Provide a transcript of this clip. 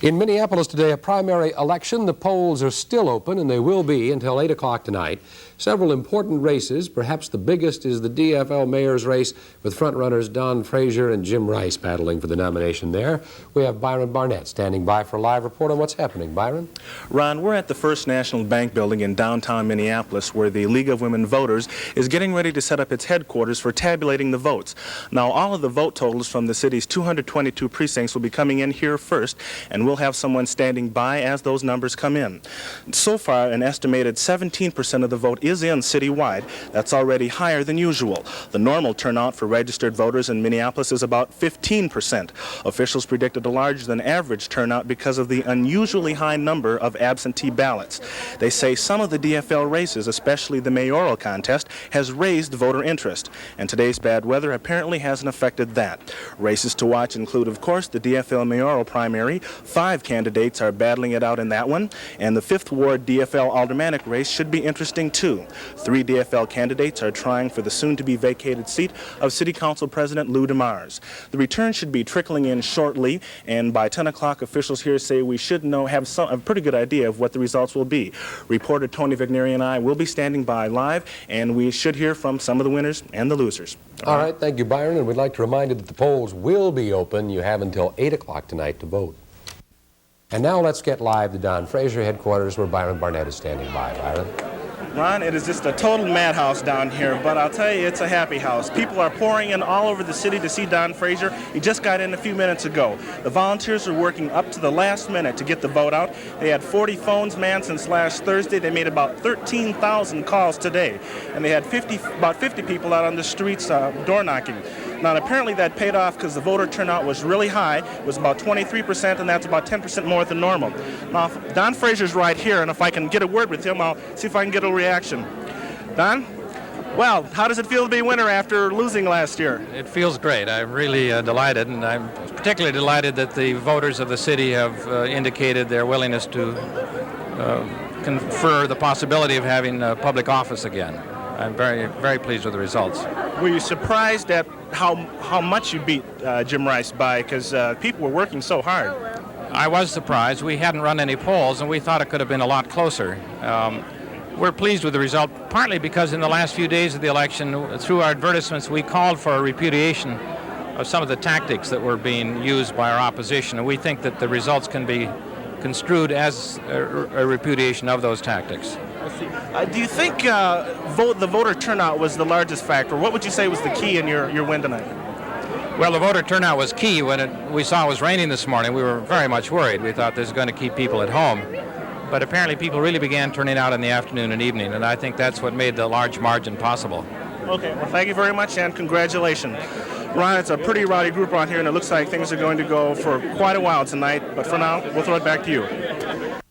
In Minneapolis today, a primary election. The polls are still open, and they will be until 8 o'clock tonight. Several important races. Perhaps the biggest is the DFL mayor's race, with front-runners Don Frazier and Jim Rice battling for the nomination there. We have Byron Barnett standing by for a live report on what's happening. Byron? Ron, we're at the First National Bank building in downtown Minneapolis, where the League of Women Voters is getting ready to set up its headquarters for tabulating the votes. Now, all of the vote totals from the city's 222 precincts will be coming in here first, and we'll have someone standing by as those numbers come in. So far, an estimated 17% of the vote is in citywide. That's already higher than usual. The normal turnout for registered voters in Minneapolis is about 15%. Officials predicted a larger than average turnout because of the unusually high number of absentee ballots. They say some of the DFL races, especially the mayoral contest, has raised voter interest, and today's bad weather apparently hasn't affected that. Races to watch include, of course, the DFL mayoral primary. 5 candidates are battling it out in that one, and the 5th Ward DFL aldermanic race should be interesting too. 3 DFL candidates are trying for the soon-to-be vacated seat of City Council President Lou DeMars. The return should be trickling in shortly, and by 10 o'clock, officials here say we should have a pretty good idea of what the results will be. Reporter Tony Vigneri and I will be standing by live, and we should hear from some of the winners and the losers. All right, thank you, Byron, and we'd like to remind you that the polls will be open. You have until 8 o'clock tonight to vote. And now let's get live to Don Frazier headquarters, where Byron Barnett is standing by. Byron? Ron, it is just a total madhouse down here, but I'll tell you, it's a happy house. People are pouring in all over the city to see Don Frazier. He just got in a few minutes ago. The volunteers are working up to the last minute to get the vote out. They had 40 phones manned since last Thursday. They made about 13,000 calls today, and they had about 50 people out on the streets door knocking. Now, apparently that paid off because the voter turnout was really high. It was about 23%, and that's about 10% more than normal. Now, Don Frazier's right here, and if I can get a word with him, I'll see if I can get a reaction. Don? Well, how does it feel to be winner after losing last year? It feels great. I'm really delighted, and I'm particularly delighted that the voters of the city have indicated their willingness to confer the possibility of having public office again. I'm very, very pleased with the results. Were you surprised at how much you beat Jim Rice by? Because people were working so hard. I was surprised. We hadn't run any polls, and we thought it could have been a lot closer. We're pleased with the result, partly because in the last few days of the election, through our advertisements, we called for a repudiation of some of the tactics that were being used by our opposition, and we think that the results can be construed as a repudiation of those tactics. Do you think the voter turnout was the largest factor? What would you say was the key in your win tonight? Well, the voter turnout was key. When we saw it was raining this morning, we were very much worried. We thought this was going to keep people at home. But apparently people really began turning out in the afternoon and evening, and I think that's what made the large margin possible. Okay, well, thank you very much, and congratulations. Ron, it's a pretty rowdy group around here, and it looks like things are going to go for quite a while tonight. But for now, we'll throw it back to you.